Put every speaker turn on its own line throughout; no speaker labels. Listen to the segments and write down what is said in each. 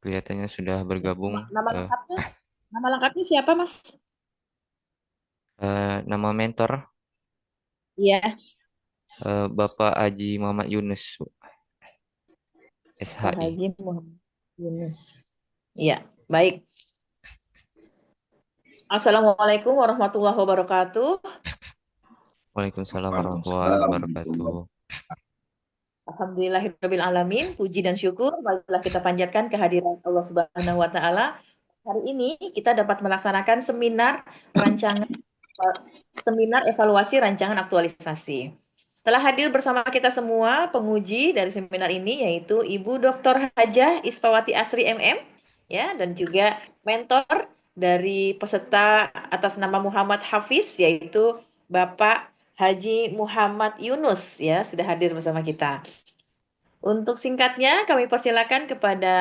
Kelihatannya sudah
Ya,
bergabung.
nama
eh,
lengkapnya, nama lengkapnya siapa, Mas?
Nama mentor
Iya,
Bapak Haji Muhammad Yunus, Bu,
Pak
SHI.
Haji Muhammad Yunus. Iya, baik. Assalamualaikum warahmatullahi wabarakatuh.
Waalaikumsalam warahmatullahi
Waalaikumsalam
wabarakatuh.
warahmatullahi. Alhamdulillahirabbil alamin. Puji dan syukur marilah kita panjatkan kehadiran Allah Subhanahu wa taala. Hari ini kita dapat melaksanakan rancangan seminar evaluasi rancangan aktualisasi. Telah hadir bersama kita semua penguji dari seminar ini yaitu Ibu Dr. Hajah Isfawati Asri MM ya dan juga mentor dari peserta atas nama Muhammad Hafiz yaitu Bapak Haji Muhammad Yunus ya sudah hadir bersama kita. Untuk singkatnya kami persilakan kepada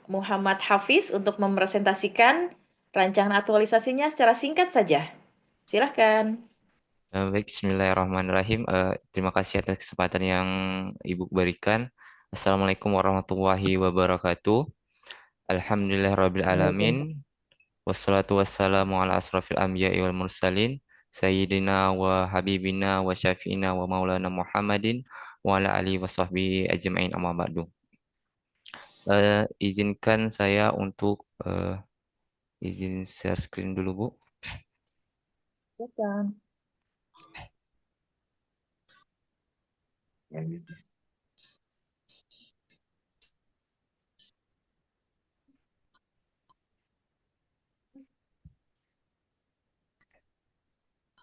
Muhammad Hafiz untuk mempresentasikan rancangan aktualisasinya secara singkat saja. Silahkan.
Baik, Bismillahirrahmanirrahim. Terima kasih atas kesempatan yang Ibu berikan. Assalamualaikum warahmatullahi wabarakatuh. Alhamdulillahirabbil alamin.
Waalaikumsalam.
Wassalatu wassalamu ala asrafil anbiya'i wal mursalin. Sayyidina wa habibina wa syafi'ina wa maulana Muhammadin wa ala alihi wa sahbihi ajma'in amma ba'du. Izinkan saya untuk izin share screen dulu, Bu.
Silakan.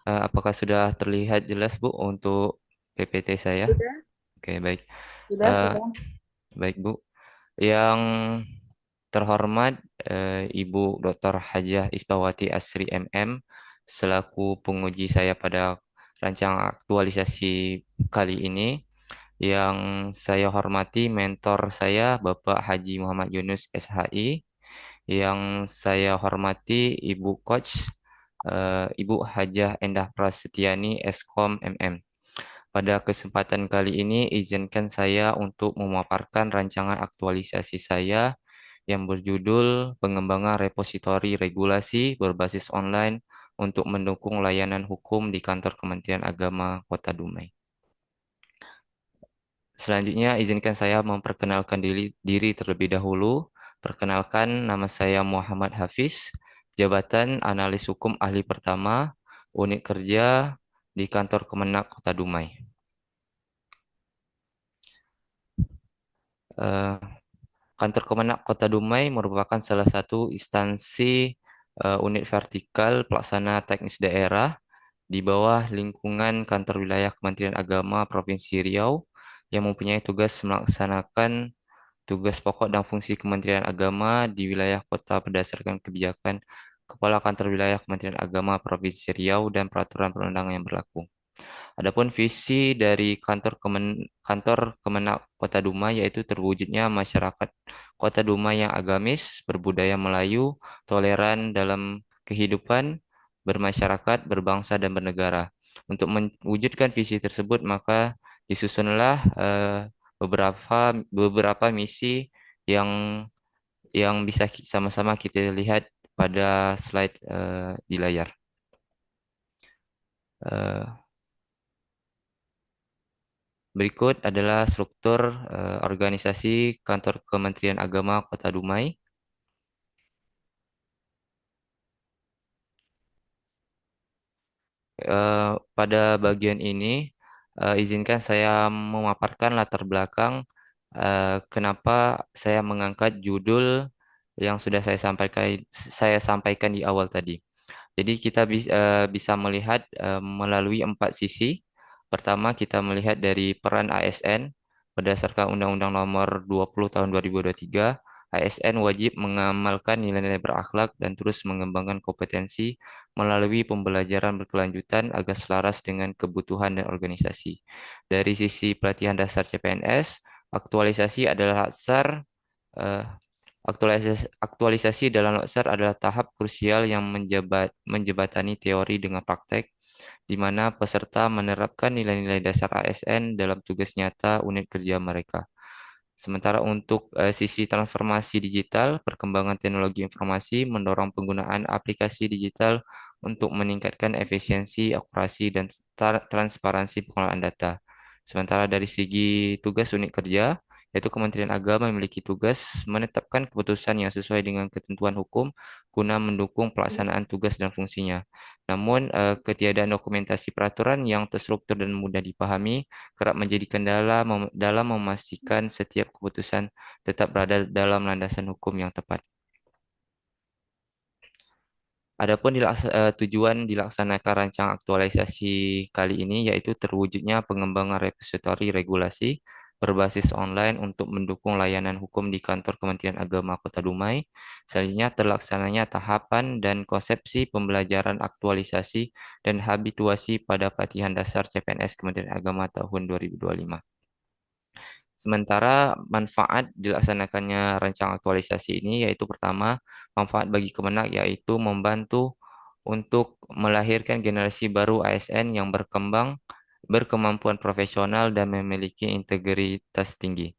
Apakah sudah terlihat jelas, Bu, untuk PPT saya?
Sudah,
Oke, baik.
sudah,
Eh,
sudah.
Baik, Bu. Yang terhormat Ibu Dr. Hajah Isbawati Asri MM selaku penguji saya pada rancangan aktualisasi kali ini. Yang saya hormati mentor saya Bapak Haji Muhammad Yunus SHI. Yang saya hormati Ibu Coach Ibu Hajah Endah Prasetyani Eskom MM. Pada kesempatan kali ini, izinkan saya untuk memaparkan rancangan aktualisasi saya yang berjudul Pengembangan Repositori Regulasi Berbasis Online untuk Mendukung Layanan Hukum di Kantor Kementerian Agama Kota Dumai. Selanjutnya, izinkan saya memperkenalkan diri terlebih dahulu. Perkenalkan, nama saya Muhammad Hafiz, jabatan Analis Hukum Ahli Pertama, Unit Kerja di Kantor Kemenak Kota Dumai. Eh, Kantor Kemenak Kota Dumai merupakan salah satu instansi unit vertikal pelaksana teknis daerah di bawah lingkungan Kantor Wilayah Kementerian Agama Provinsi Riau yang mempunyai tugas melaksanakan tugas pokok dan fungsi Kementerian Agama di wilayah kota berdasarkan kebijakan Kepala Kantor Wilayah Kementerian Agama Provinsi Riau dan peraturan perundangan yang berlaku. Adapun visi dari Kantor Kemenak Kota Dumai yaitu terwujudnya masyarakat Kota Dumai yang agamis, berbudaya Melayu, toleran dalam kehidupan, bermasyarakat, berbangsa dan bernegara. Untuk mewujudkan visi tersebut maka disusunlah beberapa misi yang bisa sama-sama kita lihat pada slide di layar. Eh, Berikut adalah struktur organisasi Kantor Kementerian Agama Kota Dumai. Pada bagian ini, izinkan saya memaparkan latar belakang kenapa saya mengangkat judul yang sudah saya sampaikan di awal tadi. Jadi kita bisa melihat melalui empat sisi. Pertama, kita melihat dari peran ASN berdasarkan Undang-Undang Nomor 20 Tahun 2023. ASN wajib mengamalkan nilai-nilai berakhlak dan terus mengembangkan kompetensi melalui pembelajaran berkelanjutan agar selaras dengan kebutuhan dan organisasi. Dari sisi pelatihan dasar CPNS, aktualisasi adalah dasar eh, aktualisasi dalam Loksar adalah tahap krusial yang menjebatani teori dengan praktek, di mana peserta menerapkan nilai-nilai dasar ASN dalam tugas nyata unit kerja mereka. Sementara untuk sisi transformasi digital, perkembangan teknologi informasi mendorong penggunaan aplikasi digital untuk meningkatkan efisiensi, akurasi, dan transparansi pengelolaan data. Sementara dari segi tugas unit kerja, yaitu Kementerian Agama memiliki tugas menetapkan keputusan yang sesuai dengan ketentuan hukum guna mendukung pelaksanaan tugas dan fungsinya. Namun, ketiadaan dokumentasi peraturan yang terstruktur dan mudah dipahami kerap menjadi kendala dalam memastikan setiap keputusan tetap berada dalam landasan hukum yang tepat. Adapun tujuan dilaksanakan rancangan aktualisasi kali ini yaitu terwujudnya pengembangan repositori regulasi berbasis online untuk mendukung layanan hukum di kantor Kementerian Agama Kota Dumai. Selanjutnya terlaksananya tahapan dan konsepsi pembelajaran aktualisasi dan habituasi pada pelatihan dasar CPNS Kementerian Agama tahun 2025. Sementara manfaat dilaksanakannya rancang aktualisasi ini yaitu pertama, manfaat bagi Kemenak yaitu membantu untuk melahirkan generasi baru ASN yang berkemampuan profesional dan memiliki integritas tinggi.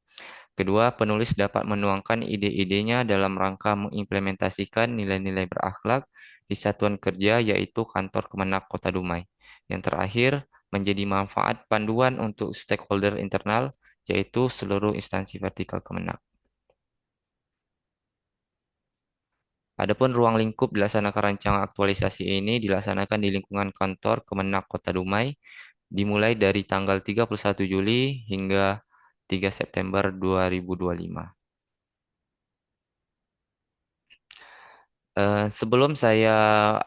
Kedua, penulis dapat menuangkan ide-idenya dalam rangka mengimplementasikan nilai-nilai berakhlak di satuan kerja yaitu kantor Kemenak Kota Dumai. Yang terakhir, menjadi manfaat panduan untuk stakeholder internal yaitu seluruh instansi vertikal Kemenak. Adapun ruang lingkup dilaksanakan rancangan aktualisasi ini dilaksanakan di lingkungan kantor Kemenak Kota Dumai dimulai dari tanggal 31 Juli hingga 3 September 2025. Sebelum saya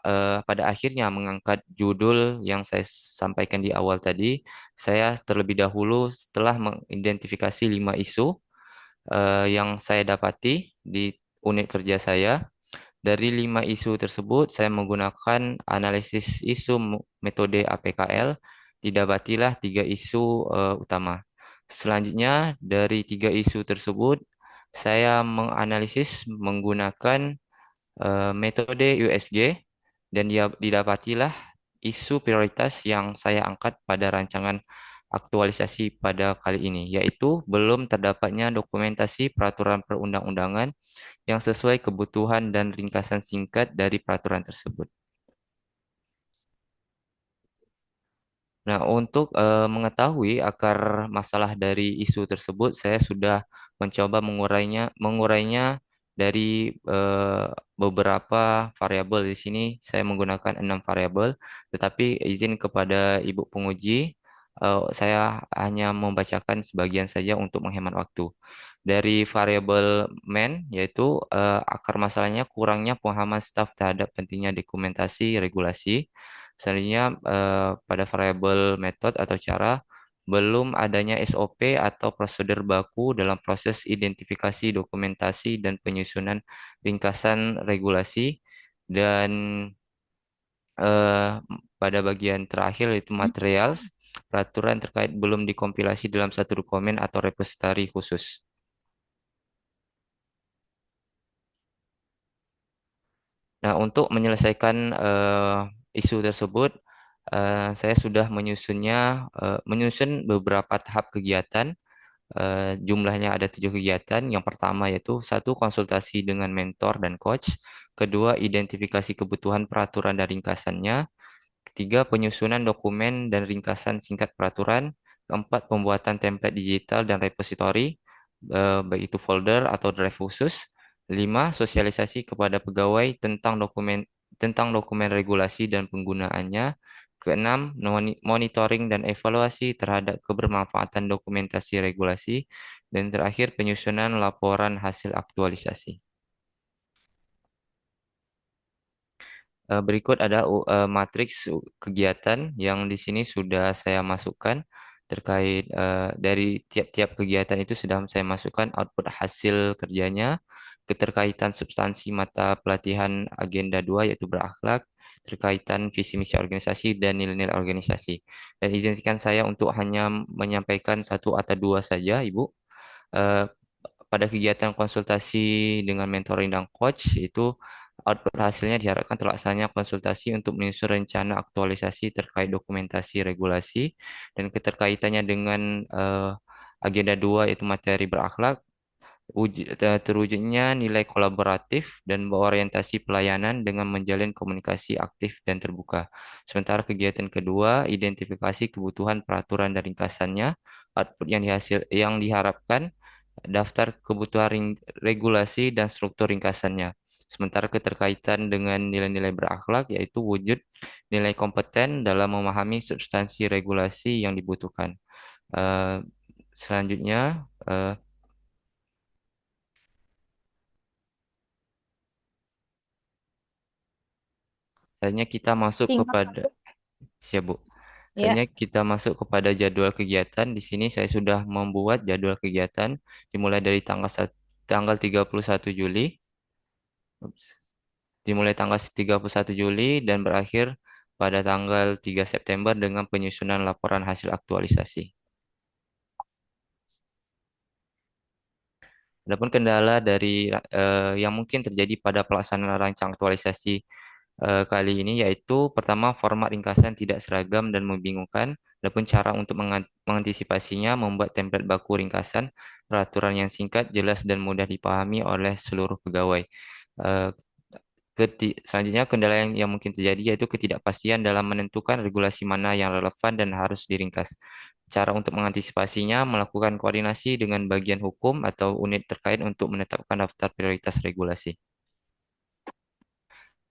pada akhirnya mengangkat judul yang saya sampaikan di awal tadi, saya terlebih dahulu setelah mengidentifikasi 5 isu yang saya dapati di unit kerja saya. Dari 5 isu tersebut, saya menggunakan analisis isu metode APKL, didapatilah 3 isu utama. Selanjutnya, dari 3 isu tersebut, saya menganalisis menggunakan metode USG dan dia didapatilah isu prioritas yang saya angkat pada rancangan aktualisasi pada kali ini, yaitu belum terdapatnya dokumentasi peraturan perundang-undangan yang sesuai kebutuhan dan ringkasan singkat dari peraturan tersebut. Nah, untuk mengetahui akar masalah dari isu tersebut, saya sudah mencoba mengurainya dari beberapa variabel. Di sini saya menggunakan 6 variabel, tetapi izin kepada Ibu penguji, saya hanya membacakan sebagian saja untuk menghemat waktu. Dari variabel man, yaitu akar masalahnya kurangnya pemahaman staf terhadap pentingnya dokumentasi regulasi. Selanjutnya pada variabel metode atau cara belum adanya SOP atau prosedur baku dalam proses identifikasi dokumentasi dan penyusunan ringkasan regulasi dan eh, pada bagian terakhir yaitu materials peraturan terkait belum dikompilasi dalam satu dokumen atau repository khusus. Nah, untuk menyelesaikan isu tersebut, saya sudah menyusun beberapa tahap kegiatan. Jumlahnya ada 7 kegiatan. Yang pertama yaitu satu, konsultasi dengan mentor dan coach. Kedua, identifikasi kebutuhan peraturan dan ringkasannya. Ketiga, penyusunan dokumen dan ringkasan singkat peraturan. Keempat, pembuatan template digital dan repository, baik itu folder atau drive khusus. Lima, sosialisasi kepada pegawai tentang dokumen regulasi dan penggunaannya. Keenam, monitoring dan evaluasi terhadap kebermanfaatan dokumentasi regulasi. Dan terakhir, penyusunan laporan hasil aktualisasi. Berikut ada matriks kegiatan yang di sini sudah saya masukkan terkait dari tiap-tiap kegiatan itu sudah saya masukkan output hasil kerjanya, keterkaitan substansi mata pelatihan agenda 2 yaitu berakhlak, terkaitan visi misi organisasi dan nilai-nilai organisasi. Dan izinkan saya untuk hanya menyampaikan satu atau dua saja, Ibu. Eh, Pada kegiatan konsultasi dengan mentoring dan coach itu output hasilnya diharapkan terlaksananya konsultasi untuk menyusun rencana aktualisasi terkait dokumentasi regulasi dan keterkaitannya dengan Agenda 2 yaitu materi berakhlak, terwujudnya nilai kolaboratif dan berorientasi pelayanan dengan menjalin komunikasi aktif dan terbuka. Sementara kegiatan kedua, identifikasi kebutuhan peraturan dan ringkasannya, output yang diharapkan, daftar kebutuhan regulasi dan struktur ringkasannya. Sementara keterkaitan dengan nilai-nilai berakhlak yaitu wujud nilai kompeten dalam memahami substansi regulasi yang dibutuhkan. Eh, Selanjutnya, selanjutnya kita masuk
Singkat
kepada
saja.
siap, Bu.
Ya,
Selanjutnya kita masuk kepada jadwal kegiatan. Di sini saya sudah membuat jadwal kegiatan dimulai dari tanggal 31 Juli. Ups. Dimulai tanggal 31 Juli dan berakhir pada tanggal 3 September dengan penyusunan laporan hasil aktualisasi. Adapun kendala dari yang mungkin terjadi pada pelaksanaan rancang aktualisasi kali ini yaitu pertama format ringkasan tidak seragam dan membingungkan. Adapun cara untuk mengantisipasinya membuat template baku ringkasan peraturan yang singkat, jelas dan mudah dipahami oleh seluruh pegawai. Eh, Selanjutnya kendala yang mungkin terjadi yaitu ketidakpastian dalam menentukan regulasi mana yang relevan dan harus diringkas. Cara untuk mengantisipasinya melakukan koordinasi dengan bagian hukum atau unit terkait untuk menetapkan daftar prioritas regulasi.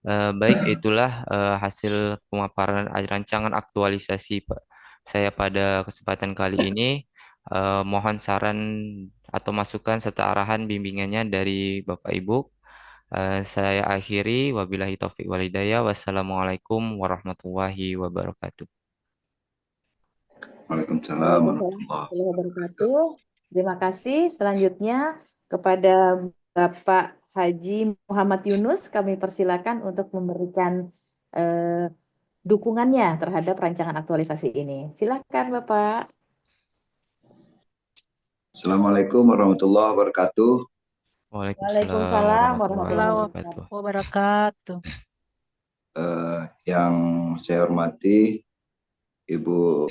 Baik, itulah hasil pemaparan rancangan aktualisasi saya pada kesempatan kali ini. Mohon saran atau masukan serta arahan bimbingannya dari Bapak Ibu. Saya akhiri, wabillahi taufik walhidayah. Wassalamualaikum warahmatullahi wabarakatuh.
Waalaikumsalam
Waalaikumsalam
warahmatullahi
warahmatullahi
wabarakatuh.
wabarakatuh. Terima kasih. Selanjutnya kepada Bapak Haji Muhammad Yunus, kami persilakan untuk memberikan eh, dukungannya terhadap rancangan aktualisasi ini. Silakan Bapak.
Assalamualaikum warahmatullahi wabarakatuh.
Waalaikumsalam
Waalaikumsalam
warahmatullahi
warahmatullahi
wabarakatuh.
wabarakatuh.
Wabarakatuh.
Yang saya hormati Ibu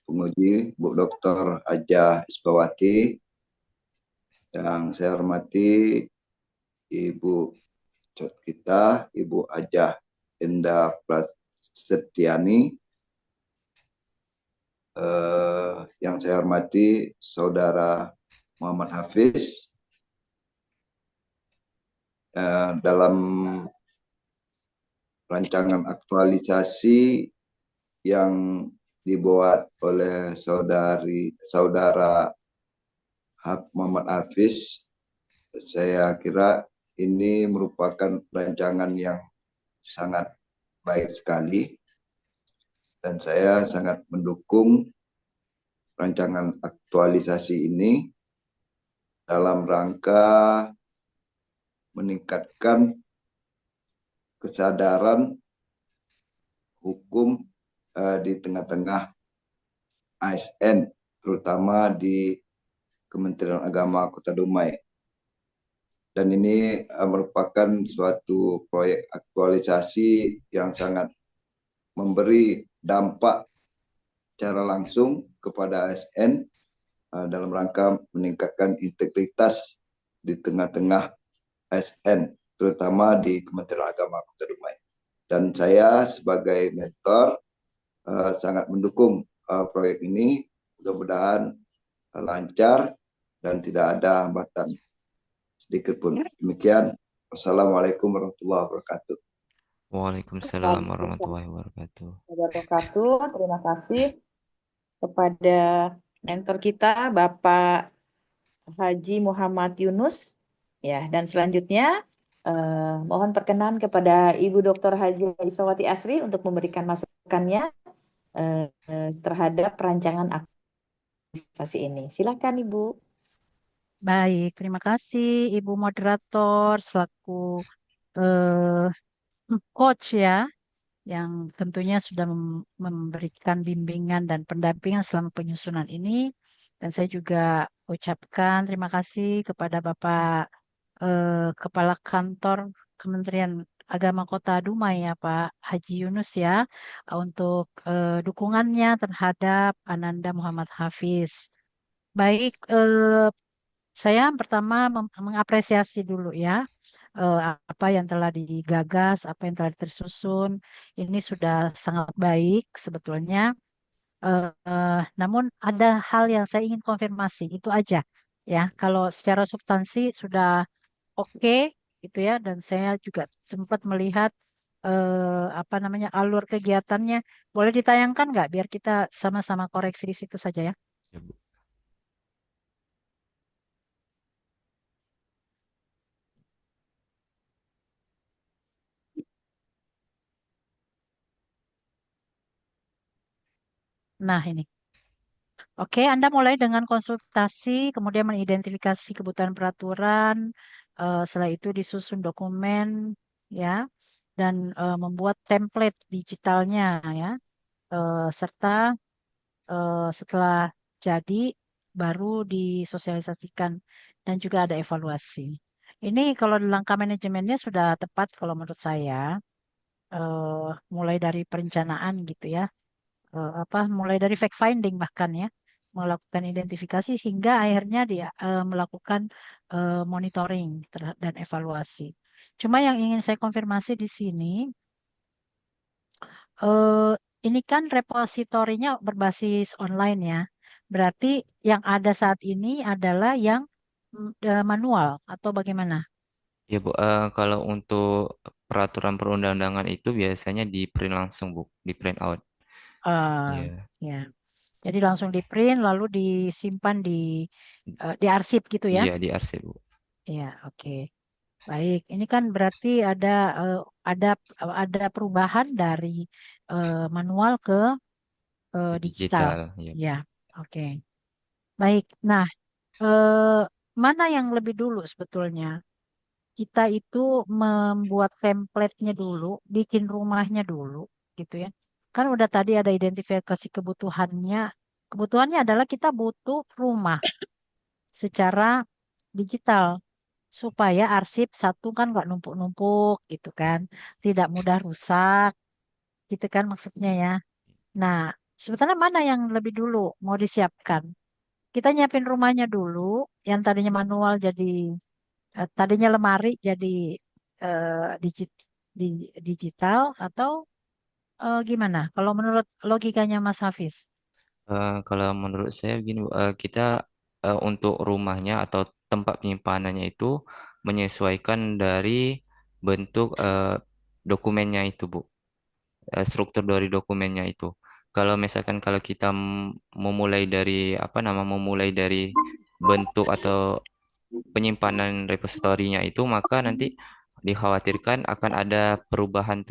Penguji, Bu Dr. Ajah Isbawati. Yang saya hormati Ibu Cot kita, Ibu Ajah Endah Prasetyani. Yang saya hormati Saudara Muhammad Hafiz. Dalam rancangan aktualisasi yang dibuat oleh saudara Muhammad Hafiz, saya kira ini merupakan rancangan yang sangat baik sekali dan saya sangat mendukung rancangan aktualisasi ini dalam rangka meningkatkan kesadaran hukum di tengah-tengah ASN, terutama di Kementerian Agama Kota Dumai. Dan ini merupakan suatu proyek aktualisasi yang sangat memberi dampak secara langsung kepada ASN dalam rangka meningkatkan integritas di tengah-tengah ASN, terutama di Kementerian Agama Kota Dumai. Dan saya sebagai mentor sangat mendukung proyek ini. Mudah-mudahan lancar dan tidak ada hambatan sedikit pun. Demikian. Wassalamualaikum warahmatullahi wabarakatuh.
Waalaikumsalam
Waalaikumsalam
warahmatullahi wabarakatuh.
warahmatullahi wabarakatuh. Terima kasih kepada mentor kita Bapak Haji Muhammad Yunus. Ya, dan selanjutnya mohon perkenan kepada Ibu Dr. Haji Iswati Asri untuk memberikan masukannya terhadap rancangan aktualisasi ini. Silakan Ibu.
Baik, terima kasih Ibu Moderator selaku eh, coach ya, yang tentunya sudah memberikan bimbingan dan pendampingan selama penyusunan ini. Dan saya juga ucapkan terima kasih kepada Bapak Kepala Kantor Kementerian Agama Kota Dumai ya Pak Haji Yunus ya, untuk dukungannya terhadap Ananda Muhammad Hafiz. Baik, saya pertama mengapresiasi dulu ya eh, apa yang telah digagas, apa yang telah tersusun. Ini sudah sangat baik sebetulnya. Namun ada hal yang saya ingin konfirmasi, itu aja ya. Kalau secara substansi sudah oke gitu ya, dan saya juga sempat melihat apa namanya alur kegiatannya. Boleh ditayangkan nggak biar kita sama-sama koreksi di situ saja ya.
Ya, Bu.
Nah ini. Oke, Anda mulai dengan konsultasi, kemudian mengidentifikasi kebutuhan peraturan, setelah itu disusun dokumen, ya, dan membuat template digitalnya, ya, serta setelah jadi baru disosialisasikan dan juga ada evaluasi. Ini kalau di langkah manajemennya sudah tepat kalau menurut saya, mulai dari perencanaan gitu ya apa mulai dari fact finding bahkan ya melakukan identifikasi hingga akhirnya dia melakukan monitoring dan evaluasi. Cuma yang ingin saya konfirmasi di sini eh, ini kan repositorinya berbasis online ya. Berarti yang ada saat ini adalah yang manual atau bagaimana?
Ya, Bu. Kalau untuk peraturan perundang-undangan itu biasanya di print langsung, Bu, di print out.
Eh,
Iya,
ya. Jadi langsung di print lalu disimpan di arsip gitu ya.
iya di arsip, Bu.
Ya, oke. Baik, ini kan berarti eh, ada ada perubahan dari manual ke digital.
Digital, ya.
Ya, oke. Baik. Nah, eh, mana yang lebih dulu sebetulnya? Kita itu membuat template-nya dulu, bikin rumahnya dulu, gitu ya. Kan udah tadi ada identifikasi kebutuhannya. Kebutuhannya adalah kita butuh rumah secara digital supaya arsip satu kan nggak numpuk-numpuk gitu kan, tidak mudah rusak gitu kan maksudnya ya. Nah, sebetulnya mana yang lebih dulu mau disiapkan? Kita nyiapin rumahnya dulu, yang tadinya manual jadi tadinya lemari jadi digit, digital atau gimana? Kalau menurut logikanya Mas Hafiz?
Kalau menurut saya begini, Bu, kita untuk rumahnya atau tempat penyimpanannya itu menyesuaikan dari bentuk dokumennya itu, Bu. Struktur dari dokumennya itu. Kalau misalkan kalau kita memulai dari apa nama memulai dari bentuk atau penyimpanan repositorinya itu, maka nanti dikhawatirkan akan ada perubahan,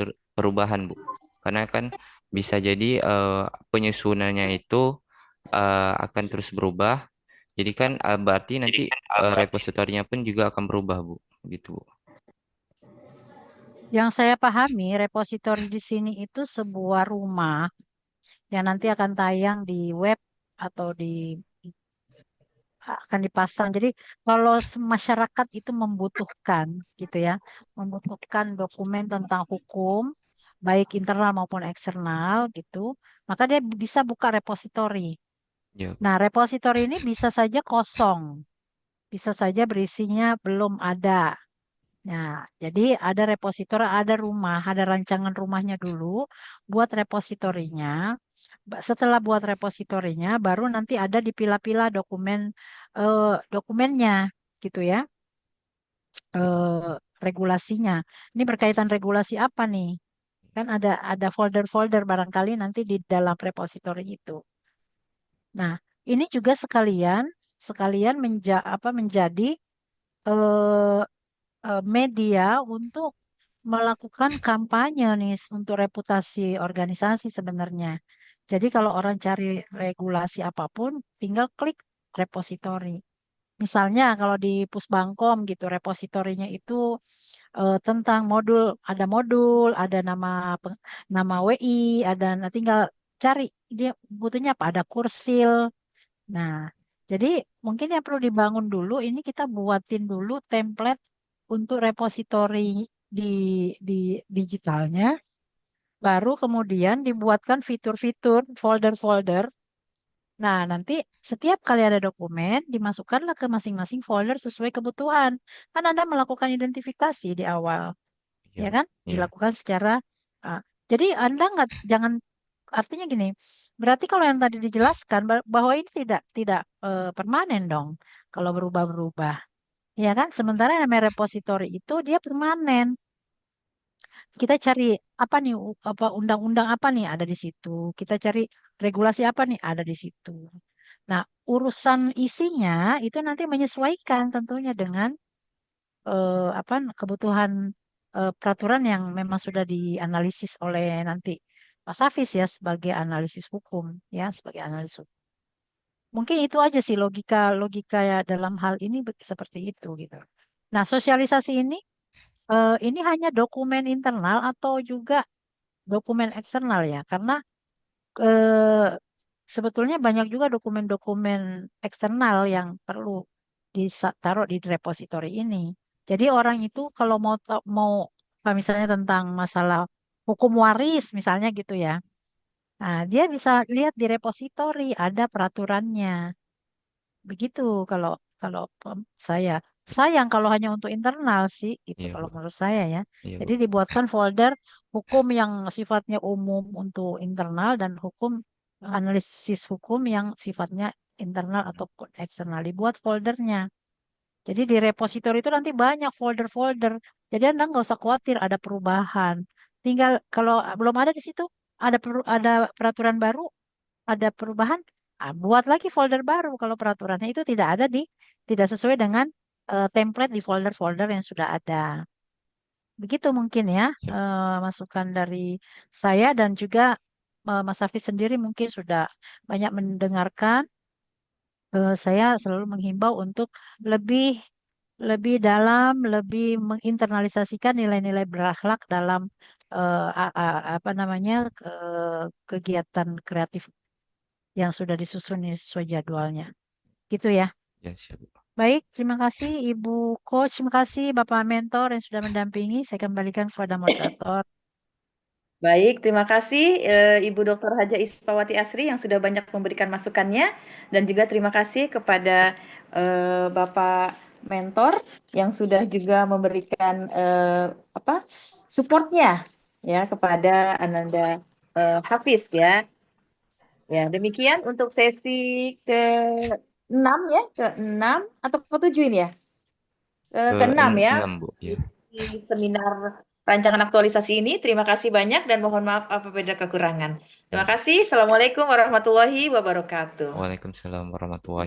Bu. Karena kan bisa jadi penyusunannya itu akan terus berubah. Jadi kan berarti nanti repositorinya pun juga akan berubah, Bu. Gitu, Bu.
Yang saya pahami, repositori di sini itu sebuah rumah yang nanti akan tayang di web atau akan dipasang. Jadi kalau masyarakat itu membutuhkan gitu ya, membutuhkan dokumen tentang hukum baik internal maupun eksternal gitu, maka dia bisa buka repositori.
Ya, Bu.
Nah, repositori ini bisa saja kosong, bisa saja berisinya belum ada. Nah, jadi ada repositori, ada rumah, ada rancangan rumahnya dulu buat repositorinya. Setelah buat repositorinya, baru nanti ada dipilah-pilah eh, dokumennya, gitu ya, regulasinya. Ini berkaitan regulasi apa nih? Kan ada folder-folder barangkali nanti di dalam repositori itu. Nah, ini juga sekalian sekalian menjadi eh, media untuk melakukan kampanye nih untuk reputasi organisasi sebenarnya. Jadi kalau orang cari regulasi apapun, tinggal klik repositori. Misalnya kalau di Pusbangkom gitu, repositorinya itu tentang modul, ada nama WI, nah tinggal cari dia butuhnya apa, ada kursil. Nah, jadi mungkin yang perlu dibangun dulu ini kita buatin dulu template untuk repositori di di digitalnya, baru kemudian dibuatkan fitur-fitur folder-folder Nah, nanti setiap kali ada dokumen, dimasukkanlah ke masing-masing folder sesuai kebutuhan. Kan Anda melakukan identifikasi di awal,
Iya,
ya kan?
iya,
Dilakukan secara, ah, jadi Anda nggak, jangan, artinya gini, berarti kalau yang tadi dijelaskan bahwa ini tidak permanen dong, kalau berubah-berubah, ya kan? Sementara yang namanya repositori itu dia permanen. Kita cari apa nih, apa undang-undang apa nih ada di situ. Kita cari regulasi apa nih ada di situ. Nah, urusan isinya itu nanti menyesuaikan tentunya dengan apa kebutuhan peraturan yang memang sudah dianalisis oleh nanti Mas Hafiz ya sebagai analisis hukum ya sebagai analis hukum. Mungkin itu aja sih logika logika ya dalam hal ini seperti itu gitu. Nah, sosialisasi ini hanya dokumen internal atau juga dokumen eksternal ya, karena eh, sebetulnya banyak juga dokumen-dokumen eksternal yang perlu ditaruh di repositori ini. Jadi orang itu kalau mau apa misalnya tentang masalah hukum waris misalnya gitu ya, nah dia bisa lihat di repositori ada peraturannya. Begitu kalau kalau saya. Sayang kalau hanya untuk internal sih gitu
iya
kalau
Bu,
menurut saya ya.
iya Bu,
Jadi dibuatkan folder hukum yang sifatnya umum untuk internal dan hukum analisis hukum yang sifatnya internal ataupun eksternal dibuat foldernya. Jadi di repositori itu nanti banyak folder-folder. Jadi Anda nggak usah khawatir ada perubahan. Tinggal kalau belum ada di situ ada peraturan baru ada perubahan, buat lagi folder baru kalau peraturannya itu tidak sesuai dengan template di folder-folder yang sudah ada. Begitu mungkin ya
siap,
masukan dari saya dan juga Mas Hafiz sendiri mungkin sudah banyak mendengarkan. Saya selalu menghimbau untuk lebih lebih dalam, lebih menginternalisasikan nilai-nilai berakhlak dalam apa namanya kegiatan kreatif yang sudah disusun sesuai jadwalnya. Gitu ya.
ya siap Bu.
Baik, terima kasih Ibu Coach, terima kasih Bapak Mentor yang sudah mendampingi. Saya kembalikan kepada moderator.
Baik, terima kasih Ibu Dr. Haja Isfawati Asri yang sudah banyak memberikan masukannya dan juga terima kasih kepada Bapak Mentor yang sudah juga memberikan apa supportnya ya kepada Ananda Hafiz ya. Ya, demikian untuk sesi ke-6 ya, ke-6 atau ke-7 ini ya? Ke-6 ya.
6 Bu, ya.
Di seminar rancangan aktualisasi ini. Terima kasih banyak dan mohon maaf apabila ada kekurangan. Terima
Ya.
kasih. Assalamualaikum warahmatullahi wabarakatuh.
Waalaikumsalam warahmatullahi